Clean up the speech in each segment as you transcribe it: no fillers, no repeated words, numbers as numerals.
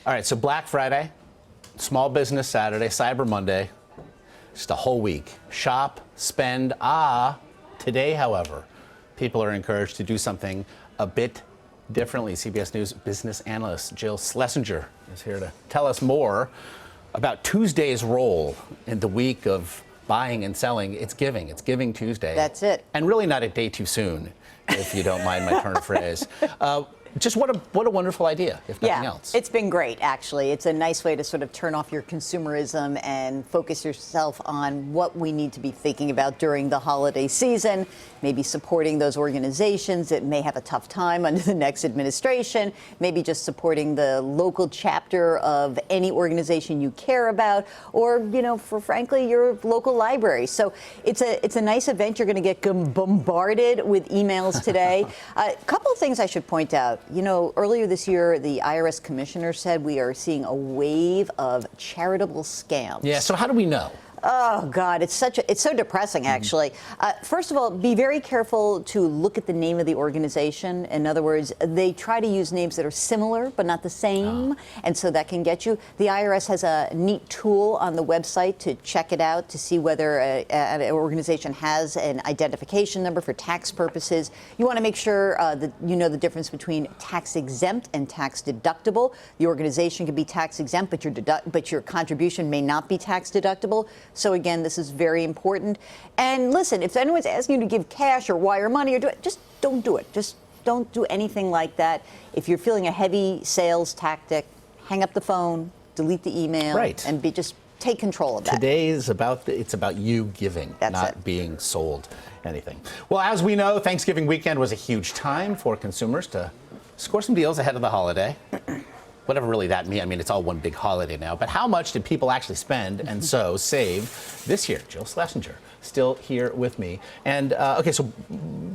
All right, so Black Friday, Small Business Saturday, Cyber Monday, just a whole week. Shop, spend, Today, however, people are encouraged to do something a bit differently. CBS News business analyst Jill Schlesinger is here to tell us more about Tuesday's role in the week of buying and selling. It's Giving Tuesday. That's it. And really not a day too soon, if you don't mind my turn of phrase. Just what a wonderful idea, if nothing else. It's been great, actually. It's a nice way to sort of turn off your consumerism and focus yourself on what we need to be thinking about during the holiday season, maybe supporting those organizations that may have a tough time under the next administration, maybe just supporting the local chapter of any organization you care about, or, for frankly, your local library. So it's a nice event. You're going to get bombarded with emails today. A couple of things I should point out. Earlier this year, the IRS commissioner said we are seeing a wave of charitable scams. Yeah, so how do we know? Oh, God, it's so depressing, actually. First of all, be very careful to look at the name of the organization. In other words, they try to use names that are similar but not the same, and so that can get you. The IRS has a neat tool on the website to check it out to see whether an organization has an identification number for tax purposes. You want to make sure that you know the difference between tax exempt and tax deductible. The organization can be tax exempt, but your contribution may not be tax deductible. So again, this is very important. And listen, if anyone's asking you to give cash or wire money or just don't do it. Just don't do anything like that. If you're feeling a heavy sales tactic, hang up the phone, delete the email, and just take control of that. Today is about you giving, not being sold anything. Well, as we know, Thanksgiving weekend was a huge time for consumers to score some deals ahead of the holiday. Whatever really that means. I mean, it's all one big holiday now. But how much did people actually spend and so save this year? Jill Schlesinger, still here with me. And, okay, so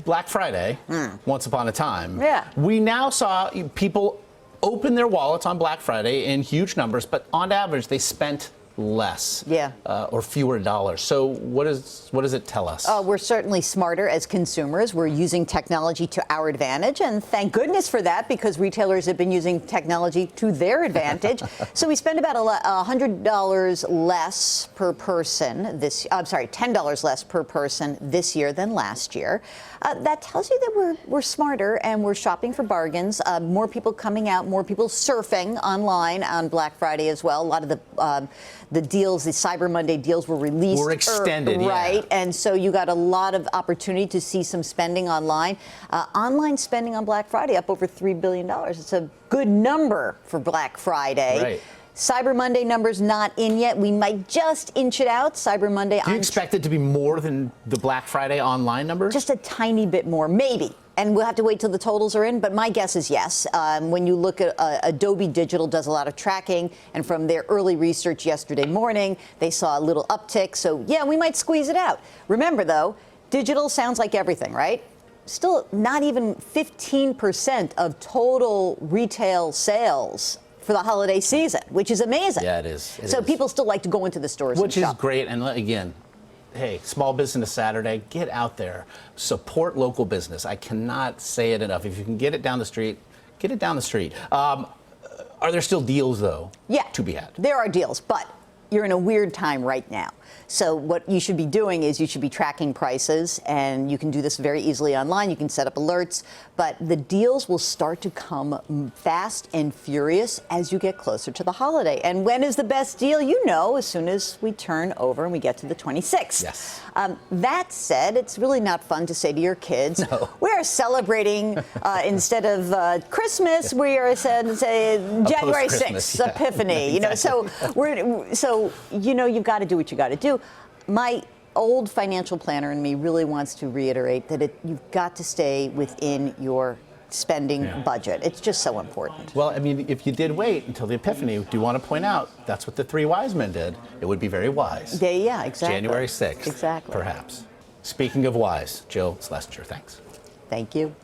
Black Friday, once upon a time. Yeah. We now saw people open their wallets on Black Friday in huge numbers, but on average, they spent less or fewer dollars. So what does it tell us? We're certainly smarter as consumers. We're using technology to our advantage, and thank goodness for that, because retailers have been using technology to their advantage. So we spend about $100 less per person $10 less per person this year than last year. That tells you that we're smarter and we're shopping for bargains. More people coming out, more people surfing online on Black Friday as well. A lot of the deals, the Cyber Monday deals were released. Were extended, right? And so you got a lot of opportunity to see some spending online. Online spending on Black Friday up over $3 billion. It's a good number for Black Friday. Right. Cyber Monday numbers not in yet. We might just inch it out. Cyber Monday. Do you expect it to be more than the Black Friday online numbers? Just a tiny bit more, maybe. And we'll have to wait till the totals are in, but my guess is yes. When you look at Adobe Digital does a lot of tracking, and from their early research yesterday morning, they saw a little uptick. So yeah, we might squeeze it out. Remember though, digital sounds like everything, right? Still not even 15% of total retail sales for the holiday season, which is amazing. Yeah, it is. So people still like to go into the stores which and is shop. Great. And again, hey, Small Business Saturday, get out there, support local business. I cannot say it enough. If you can get it down the street, get it down the street. Are there still deals, though, to be had? There are deals, but you're in a weird time right now. So what you should be doing is you should be tracking prices, and you can do this very easily online. You can set up alerts, but the deals will start to come fast and furious as you get closer to the holiday. And when is the best deal? As soon as we turn over and we get to the 26th. Yes. That said, it's really not fun to say to your kids, we are celebrating instead of Christmas, we are say January 6th, Epiphany. So you've got to do what you got to do. My old financial planner in me really wants to reiterate that you've got to stay within your spending budget. It's just so important. Well, I mean, if you did wait until the Epiphany, do you want to point out that's what the three wise men did? It would be very wise. Yeah, exactly. January 6th, exactly. Perhaps. Speaking of wise, Jill Schlesinger, thanks. Thank you.